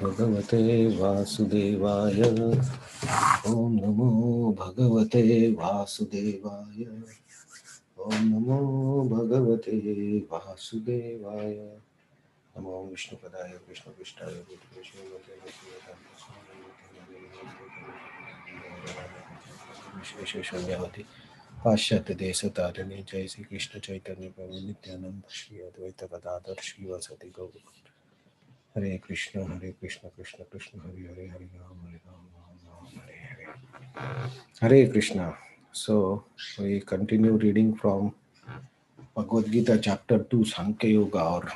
भगवते वासुदेवाय। ओम नमो भगवते वासुदेवाय। ओम नमो भगवते वासुदेवाय। नमो विष्णुपदाय कृष्णपृष्ठाय विशेष शून्यवती पाश्चात्य देश तारिणी। जय श्री कृष्ण चैतन्य प्रभु नित्यानंद श्री अद्वैत गदाधर श्रीवासदि गौर। हरे कृष्ण कृष्ण कृष्ण हरे हरे, हरे Ram Ram Ram Hare Hare. Hare Krishna. So we continue reading from Bhagavad Gita chapter 2 Sankhya Yoga, or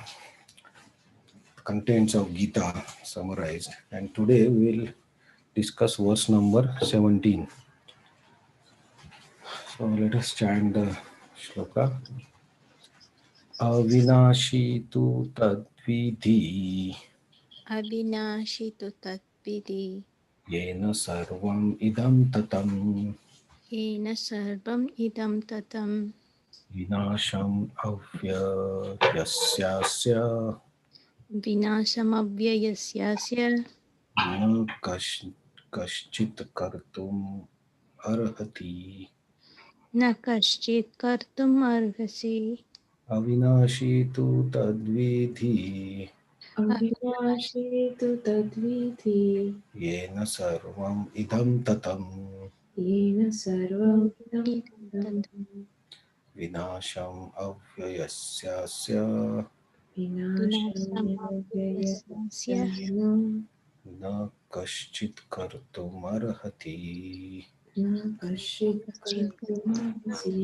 contents of Gita summarized, and today we will discuss verse number 17. So let us chant the shloka. Avinashi tu tadvidhi Avinashi tu tatvidhi yena sarvam idam tatam yena sarvam idam tatam vinasham avyayasyasya vinasamavyayasya न कश्चित् कर्तुम् अर्हति। na kaschit kartum arhasi. अविनाशी तु तद्विधि अविनाशी तु तद्विधि येन सर्वम् इदं ततम् येन सर्वमिदं ततं विनाशम् अव्ययस्यास्य विनाशमव्ययस्य Vinasamavyayasya न कश्चित् कर्तुमर्हति। न कश्चित् kaschit कर्तुमर्हसि।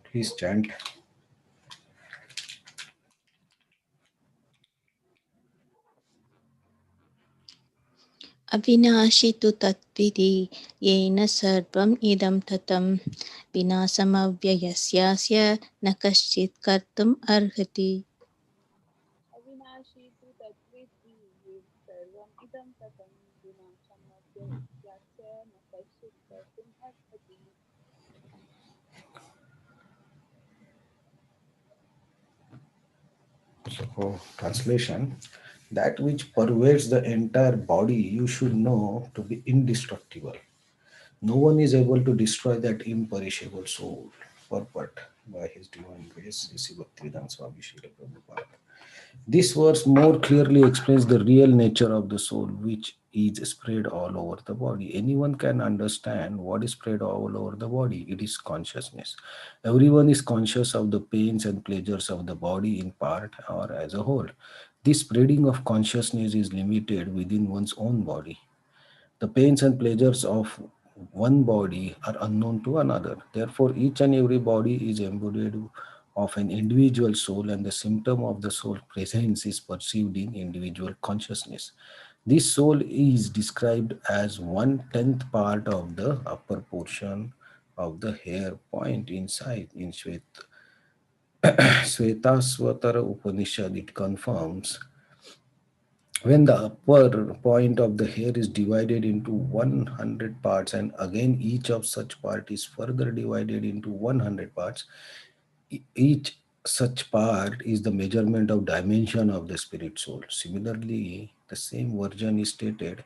Please chant. Avinashi tu tatvidhi yena sarvam idam tatam vinasamavyayasya na kaschit kartum arhati. अविनाशी तु तद्विद्धि येन सर्वम् इदं ततं विनाशमव्ययस्यास्य न कश्चित् कर्तुम् अर्हति। So, translation: that which pervades the entire body you should know to be indestructible. No one is able to destroy that imperishable soul, purport by His Divine Grace, Sri Bhaktivedanta Swami Srila Prabhupada. This verse more clearly explains the real nature of the soul, which is spread all over the body. Anyone can understand what is spread all over the body. It is consciousness. Everyone is conscious of the pains and pleasures of the body in part or as a whole. This spreading of consciousness is limited within one's own body. The pains and pleasures of one body are unknown to another. Therefore, each and every body is embodied of an individual soul, and the symptom of the soul presence is perceived in individual consciousness. This soul is described as 1/10 part of the upper portion of the hair point inside. In Svetasvatara Upanishad, it confirms when the upper point of the hair is divided into 100 parts, and again each of such part is further divided into 100 parts, each such part is the measurement of dimension of the spirit soul. Similarly, the same version is stated: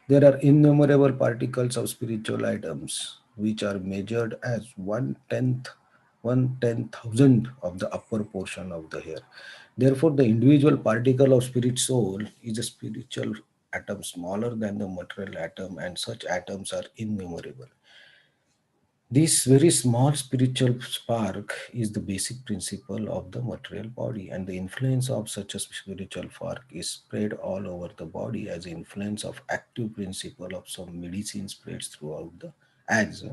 there are innumerable particles of spiritual items which are measured as 1/10,000 of the upper portion of the hair. Therefore, the individual particle of spirit soul is a spiritual atom smaller than the material atom, and such atoms are innumerable. This very small spiritual spark is the basic principle of the material body, and the influence of such a spiritual spark is spread all over the body as the influence of active principle of some medicine spreads throughout the as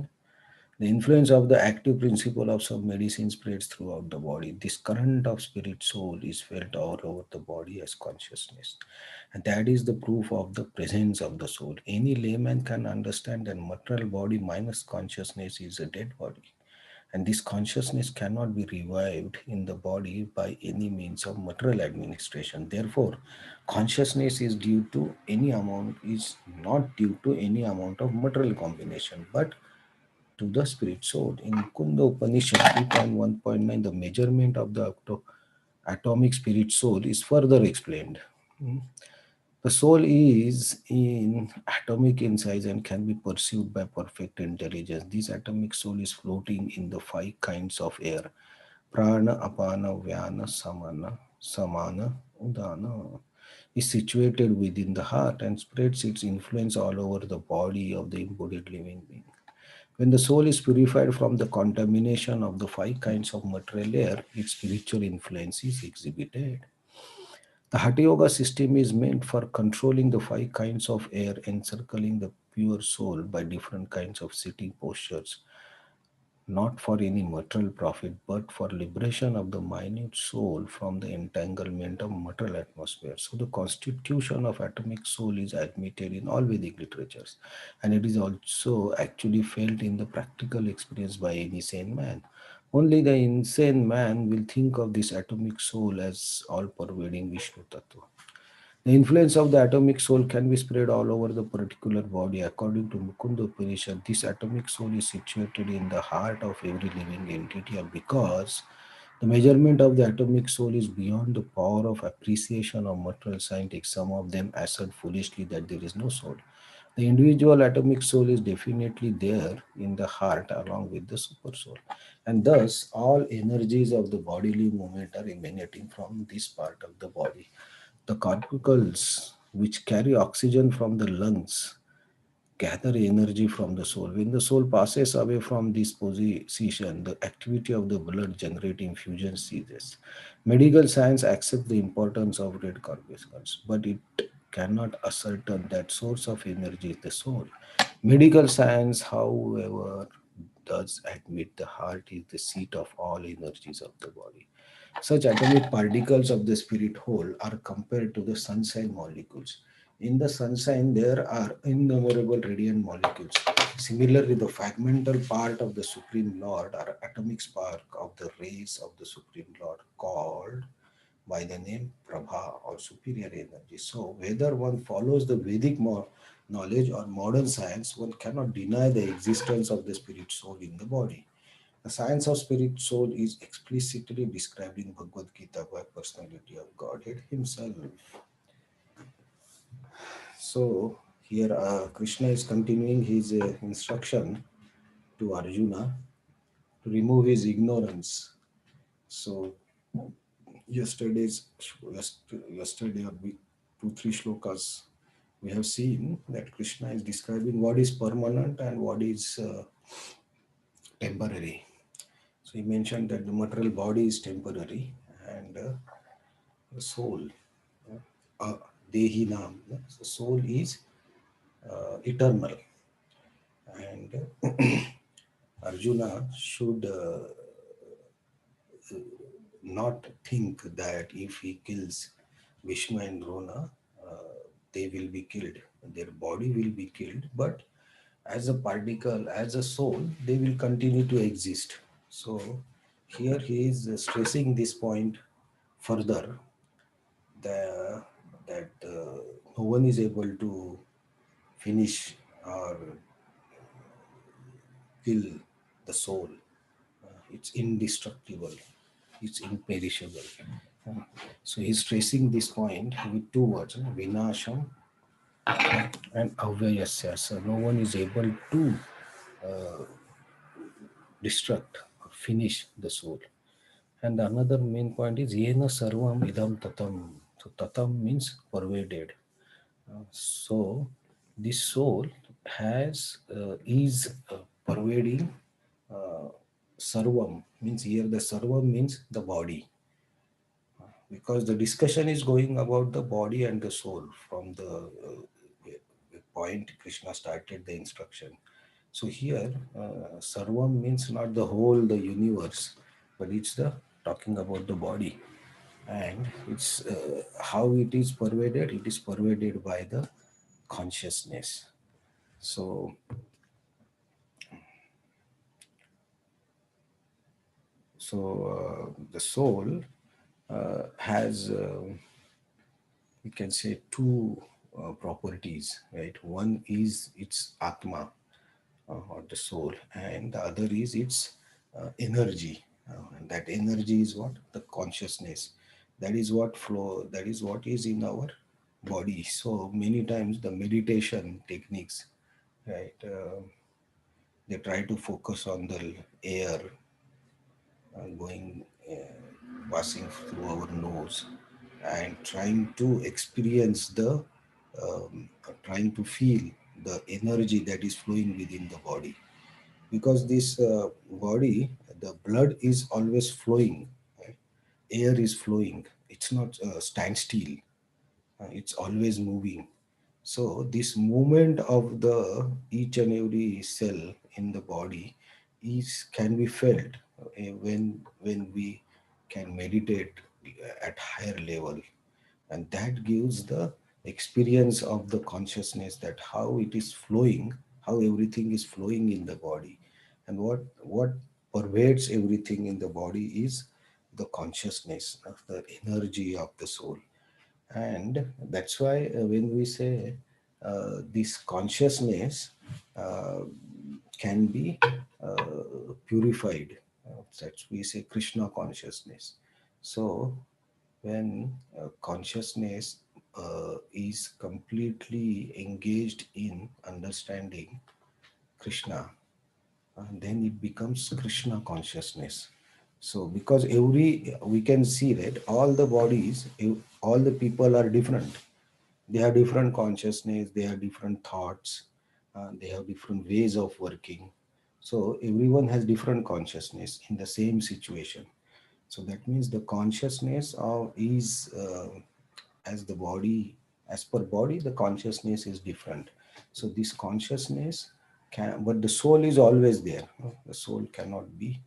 the influence of the active principle of some medicine spreads throughout the body. This current of spirit soul is felt all over the body as consciousness. And that is the proof of the presence of the soul. Any layman can understand that material body minus consciousness is a dead body. And this consciousness cannot be revived in the body by any means of material administration. Therefore, consciousness is not due to any amount of material combination, but to the spirit soul. In Kunda Upanishad 3.1.9, the measurement of the atomic spirit soul is further explained. Mm. The soul is in atomic in size and can be perceived by perfect intelligence. This atomic soul is floating in the five kinds of air: prana, apana, vyana, samana, udana. Is situated within the heart and spreads its influence all over the body of the embodied living being. When the soul is purified from the contamination of the five kinds of material air, its spiritual influence is exhibited. The Hatha Yoga system is meant for controlling the five kinds of air, encircling the pure soul by different kinds of sitting postures, not for any material profit, but for liberation of the minute soul from the entanglement of material atmosphere. So, the constitution of atomic soul is admitted in all Vedic literatures, and it is also actually felt in the practical experience by any sane man. Only the insane man will think of this atomic soul as all pervading Vishnu Tattva. The influence of the atomic soul can be spread all over the particular body. According to Mukunda Upanishad, this atomic soul is situated in the heart of every living entity, and because the measurement of the atomic soul is beyond the power of appreciation of material scientists, some of them assert foolishly that there is no soul. The individual atomic soul is definitely there in the heart along with the super soul. And thus, all energies of the bodily movement are emanating from this part of the body. The corpuscles, which carry oxygen from the lungs, gather energy from the soul. When the soul passes away from this position, the activity of the blood generating fusion ceases. Medical science accepts the importance of red corpuscles, but it cannot ascertain that source of energy is the soul. Medical science, however, does admit the heart is the seat of all energies of the body. Such atomic particles of the spirit whole are compared to the sunshine molecules. In the sunshine, there are innumerable radiant molecules. Similarly, the fragmental part of the Supreme Lord are atomic spark of the rays of the Supreme Lord, called by the name Prabha or superior energy. So, whether one follows the Vedic knowledge or modern science, one cannot deny the existence of the spirit soul in the body. The science of spirit soul is explicitly described in Bhagavad Gita by personality of Godhead himself. So here Krishna is continuing his instruction to Arjuna to remove his ignorance. So yesterday's yesterday or two three shlokas we have seen that Krishna is describing what is permanent and what is temporary. So he mentioned that the material body is temporary and the soul, uh, Dehinam, the soul is eternal. And Arjuna should not think that if he kills Bhishma and Drona, they will be killed. Their body will be killed, but as a particle, as a soul, they will continue to exist. So here he is stressing this point further, the, that no one is able to finish or kill the soul. It's indestructible, it's imperishable. Uh, So he's tracing this point with two words, Vinasham and Avyayasya. So no one is able to destruct or finish the soul. And another main point is Yena Sarvam Idam Tatam. So Tatam means pervaded. So this soul has is pervading uh, Sarvam, means here the Sarvam means the body, because the discussion is going about the body and the soul from the point Krishna started the instruction. So here, Sarvam means not the whole, the universe, but it's the talking about the body, and it's how it is pervaded. It is pervaded by the consciousness. So, the soul has we can say two properties, right? One is its atma, or the soul, and the other is its energy. And that energy is what? The consciousness. That is what flow. That is what is in our body. So many times the meditation techniques, right? They try to focus on the air going passing through our nose and trying to experience the trying to feel the energy that is flowing within the body, because this body, the blood is always flowing, right? Air is flowing, it's not standstill, it's always moving. So this movement of the each and every cell in the body is can be felt when we can meditate at higher level, and that gives the experience of the consciousness, that how it is flowing, how everything is flowing in the body, and what pervades everything in the body is the consciousness of the energy of the soul. And that's why when we say this consciousness uh, can be purified, that's we say Krishna consciousness. So when consciousness is completely engaged in understanding Krishna, then it becomes Krishna consciousness. So because every we can see that all the bodies, all the people are different. They have different consciousness, they have different thoughts, they have different ways of working. So everyone has different consciousness in the same situation. So that means the consciousness of is as the body, as per body, the consciousness is different. So this consciousness can, but the soul is always there. The soul cannot be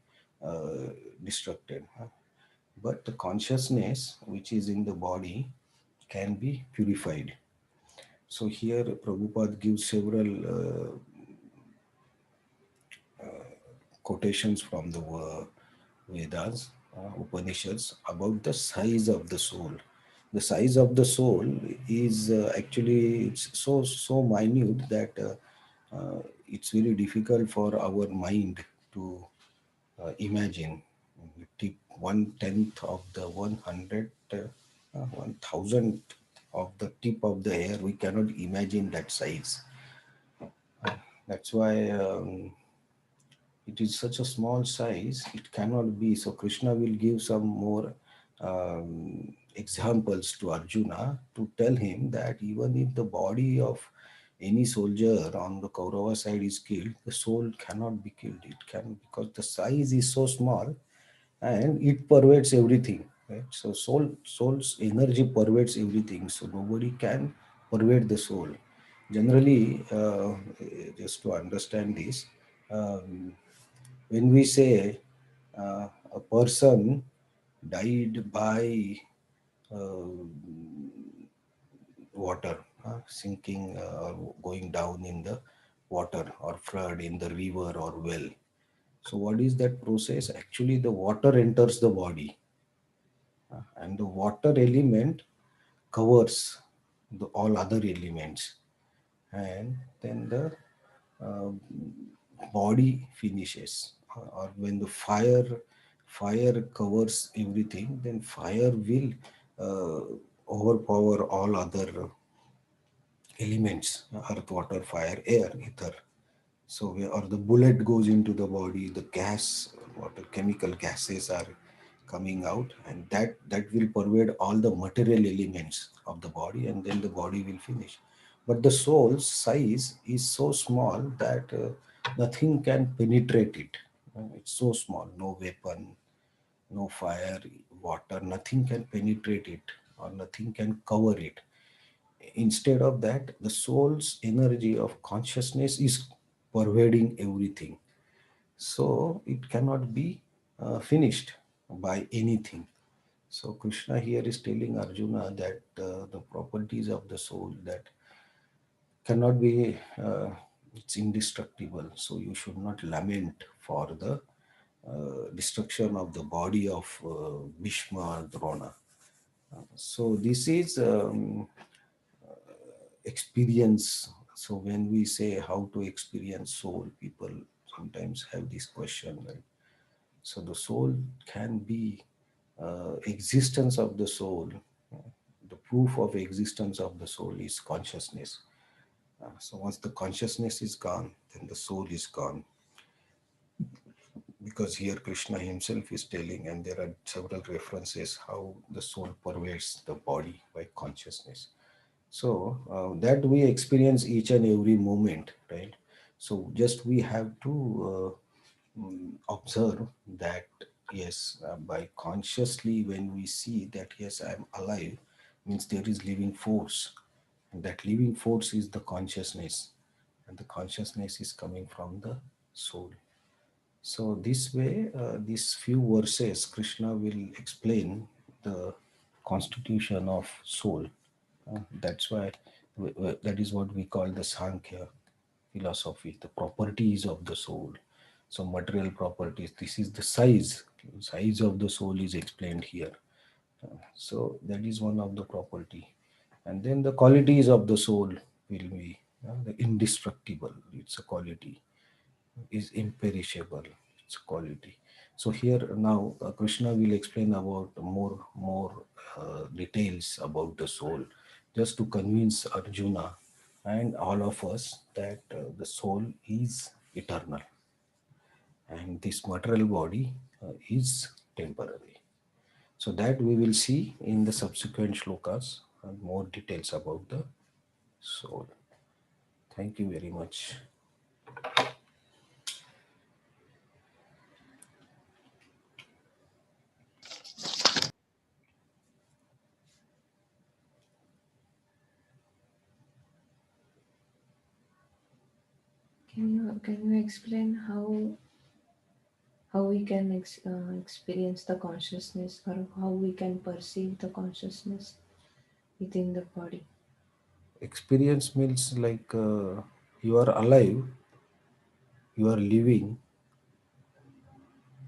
uh, destructed. But the consciousness which is in the body can be purified. So here Prabhupada gives several quotations from the Vedas, Upanishads, about the size of the soul. The size of the soul is actually it's so minute that it's very difficult for our mind to imagine. Tip 1/10 of the 100, 1,000 of the tip of the hair, we cannot imagine that size. That's why it is such a small size, it cannot be. So Krishna will give some more examples to Arjuna to tell him that even if the body of any soldier on the Kaurava side is killed, the soul cannot be killed. It can, because the size is so small and it pervades everything. Right? So soul's energy pervades everything. So nobody can pervade the soul. Generally, just to understand this, um, when we say a person died by uh, water, sinking or going down in the water, or flood in the river or well. So, what is that process? Actually, the water enters the body, and the water element covers all other elements, and then the uh, body finishes. Or when the fire covers everything, then fire will uh, overpower all other elements: earth, water, fire, air, ether. So or the bullet goes into the body, the gas, water, chemical gases are coming out, and that will pervade all the material elements of the body, and then the body will finish. But the soul's size is so small that nothing can penetrate it. It's so small, no weapon, no fire, water, nothing can penetrate it, or nothing can cover it. Instead of that, the soul's energy of consciousness is pervading everything. So it cannot be finished by anything. So Krishna here is telling Arjuna that the properties of the soul that cannot be, it's indestructible. So you should not lament for the destruction of the body of Bhishma, Drona. So this is experience. So when we say how to experience soul, people sometimes have this question, right? So the soul can be existence of the soul, the proof of existence of the soul is consciousness. So once the consciousness is gone, then the soul is gone. Because here Krishna himself is telling, and there are several references how the soul pervades the body by consciousness. So that we experience each and every moment, right? So just we have to observe that, yes, by consciously when we see that, yes, I'm alive, means there is living force. And that living force is the consciousness. And the consciousness is coming from the soul. So this way, these few verses, Krishna will explain the constitution of soul. That's why that is what we call the Sankhya philosophy, the properties of the soul. So material properties. This is the size of the soul is explained here. So that is one of the property, and then the qualities of the soul will be the indestructible. It's a quality, is imperishable, it's quality. So here now Krishna will explain about more details about the soul, just to convince Arjuna and all of us that the soul is eternal and this material body is temporary. So that we will see in the subsequent shlokas, more details about the soul. Thank you very much. Can you explain how we can experience the consciousness, or how we can perceive the consciousness within the body? Experience means like you are alive, you are living,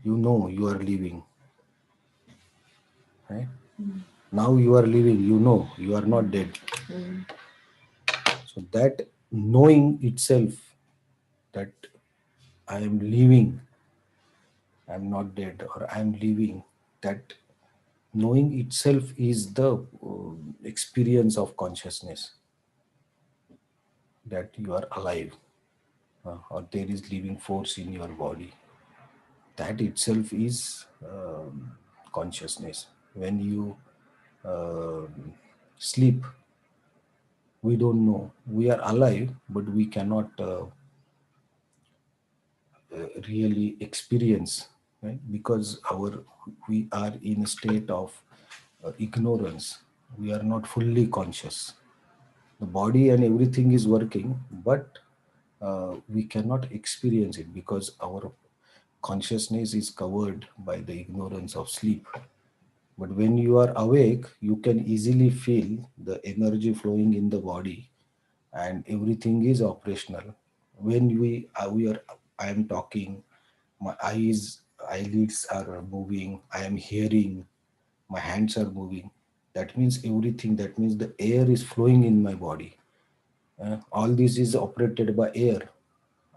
you know you are living, right? Mm. Now you are living, you know you are not dead. Mm. So that knowing itself, that I am living, I am not dead, or I am living, that knowing itself is the experience of consciousness, that you are alive, or there is living force in your body. That itself is consciousness. When you sleep, we don't know we are alive, but we cannot really experience, right? Because we are in a state of ignorance. We are not fully conscious. The body and everything is working, but we cannot experience it because our consciousness is covered by the ignorance of sleep. But when you are awake, you can easily feel the energy flowing in the body, and everything is operational. When we are, I am talking, my eyelids are moving, I am hearing, my hands are moving. That means everything. That means the air is flowing in my body. All this is operated by air.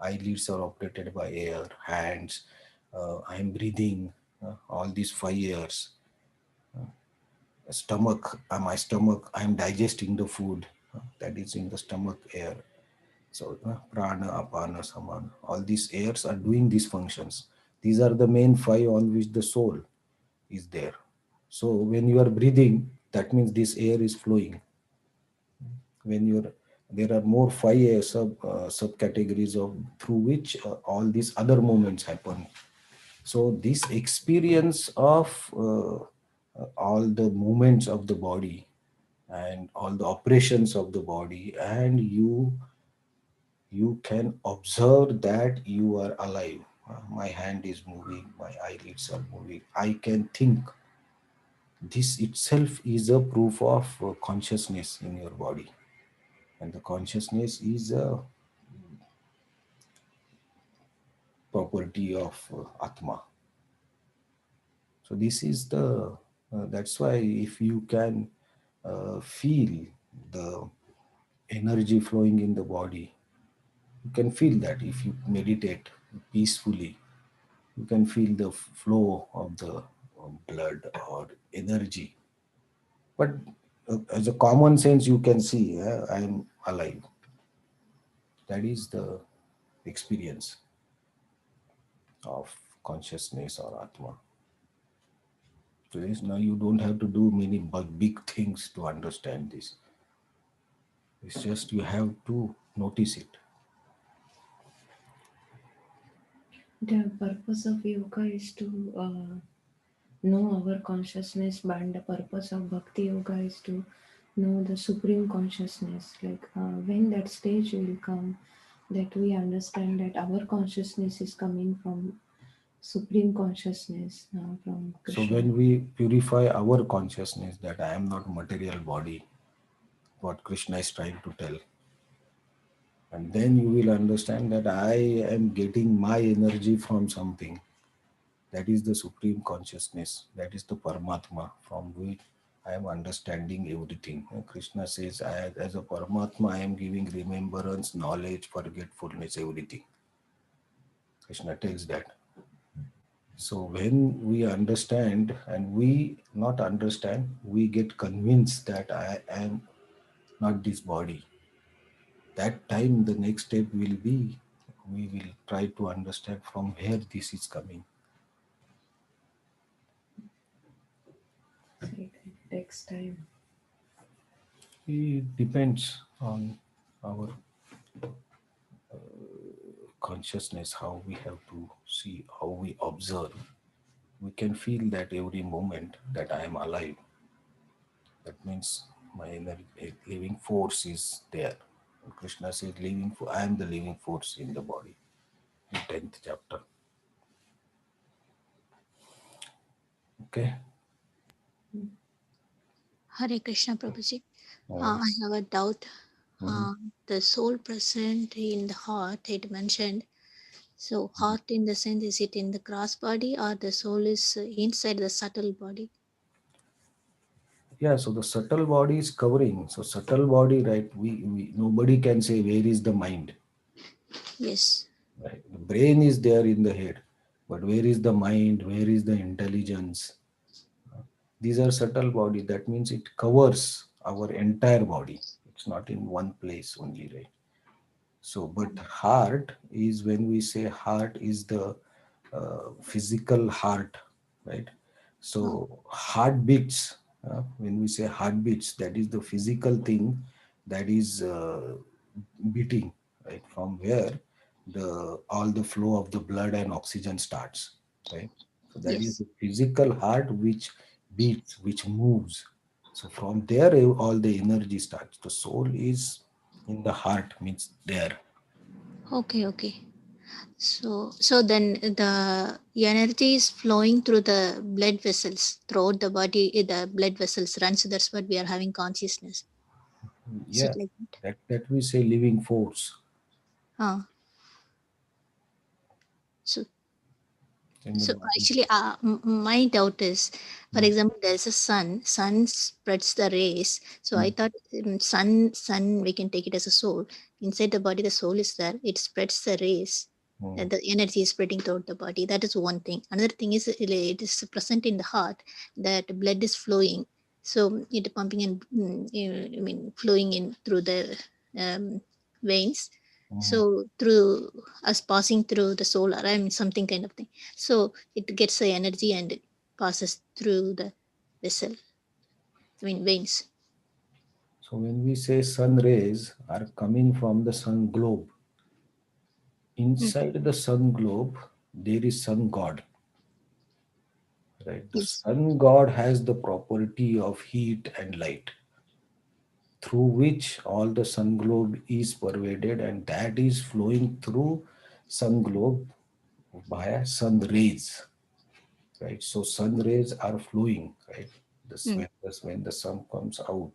Eyelids are operated by air. Hands, I am breathing. All these 5 years. Stomach, my stomach, I am digesting the food that is in the stomach air. So prana, apana, samana, all these airs are doing these functions. These are the main five on which the soul is there. So when you are breathing, that means this air is flowing. When you're, there are more five subcategories of through which all these other movements happen. So this experience of all the movements of the body and all the operations of the body, and you can observe that you are alive. My hand is moving, my eyelids are moving, I can think. This itself is a proof of consciousness in your body, and the consciousness is a property of Atma. So this is the that's why if you can feel the energy flowing in the body, you can feel that if you meditate peacefully, you can feel the flow of the blood or energy. But as a common sense, you can see I am alive. That is the experience of consciousness or Atma. So yes, now you don't have to do many big things to understand this. It's just you have to notice it. The purpose of yoga is to know our consciousness, but the purpose of bhakti yoga is to know the supreme consciousness. Like when that stage will come, that we understand that our consciousness is coming from supreme consciousness, from So Krishna. when we purify our consciousness that I am not material body, what Krishna is trying to tell, and then you will understand that I am getting my energy from something. That is the supreme consciousness. That is the Paramatma from which I am understanding everything. Krishna says, as a Paramatma, I am giving remembrance, knowledge, forgetfulness, everything. Krishna tells that. So when we understand and we not understand, we get convinced that I am not this body. That time, the next step will be we will try to understand from where this is coming. So it takes time. It depends on our consciousness, how we have to see, how we observe. We can feel that every moment that I am alive. That means my living force is there. And Krishna says, I am the living force in the body. In 10th chapter. Okay. Hare Krishna Prabhuji. Uh, I have a doubt. mhm. The soul present in the heart, it mentioned. So, heart in the sense, is it in the gross body or the soul is inside the subtle body? Yeah, so the subtle body is covering. So subtle body, right? We nobody can say where is the mind. Yes. Right? The brain is there in the head, but where is the mind? Where is the intelligence? These are subtle body. That means it covers our entire body. It's not in one place only, right? So, but heart is when we say heart is the physical heart, right? Oh, So, heartbeats, when we say heartbeats, that is the physical thing that is beating, right? From where the all the flow of the blood and oxygen starts, right? So, that is yes. the physical heart which beats, which moves. So, from there, all the energy starts. The soul is in the heart, means there. Okay, okay. So then the energy is flowing through the blood vessels throughout the body. The blood vessels runs. That's what we are having consciousness. Is it Yeah, like that? that we say living force Ah, so in the so body. actually, my doubt is, for Mm, example, there's a sun. Sun spreads the rays. So I mm, thought sun we can take it as a soul. Inside the body, the soul is there. It spreads the rays. mm, And the energy is spreading throughout the body. That is one thing. Another thing is it is present in the heart. That blood is flowing. So it pumping and I mean flowing in through the um, veins. mm. So through us passing through the soul, or I mean something kind of thing, so it gets the energy and it passes through the vessel, I mean veins. So when we say sun rays are coming from the sun globe, Mm. inside the sun globe there is sun god, right? The Yes. sun god has the property of heat and light, through which all the sun globe is pervaded, and that is flowing through sun globe via sun rays, right? So sun rays are flowing, right? Mm. When the sun comes out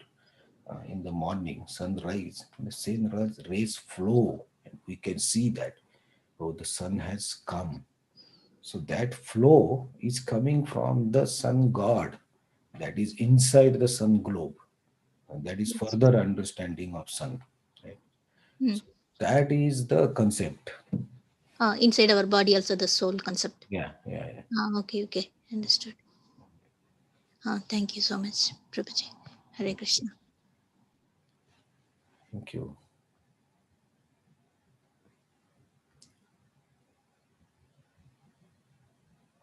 in the morning, sunrise, the sun rays flow, and we can see that, oh, the sun has come. So that flow is coming from the sun god that is inside the sun globe. And that is Yes. further understanding of sun, right? Mm. So that is the concept. Inside our body also the soul concept. Yeah, yeah, yeah. Okay, okay, understood. Thank you so much, Prabhuji. Hare Krishna. Thank you.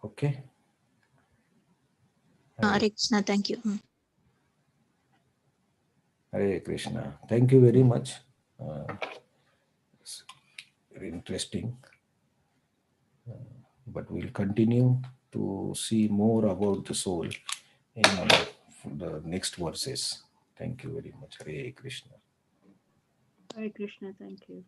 Okay. Hare Krishna, thank you. Hare Krishna. Thank you very much. It's very interesting. But we'll continue to see more about the soul in the next verses. Thank you very much. Hare Krishna. Hare Krishna, thank you.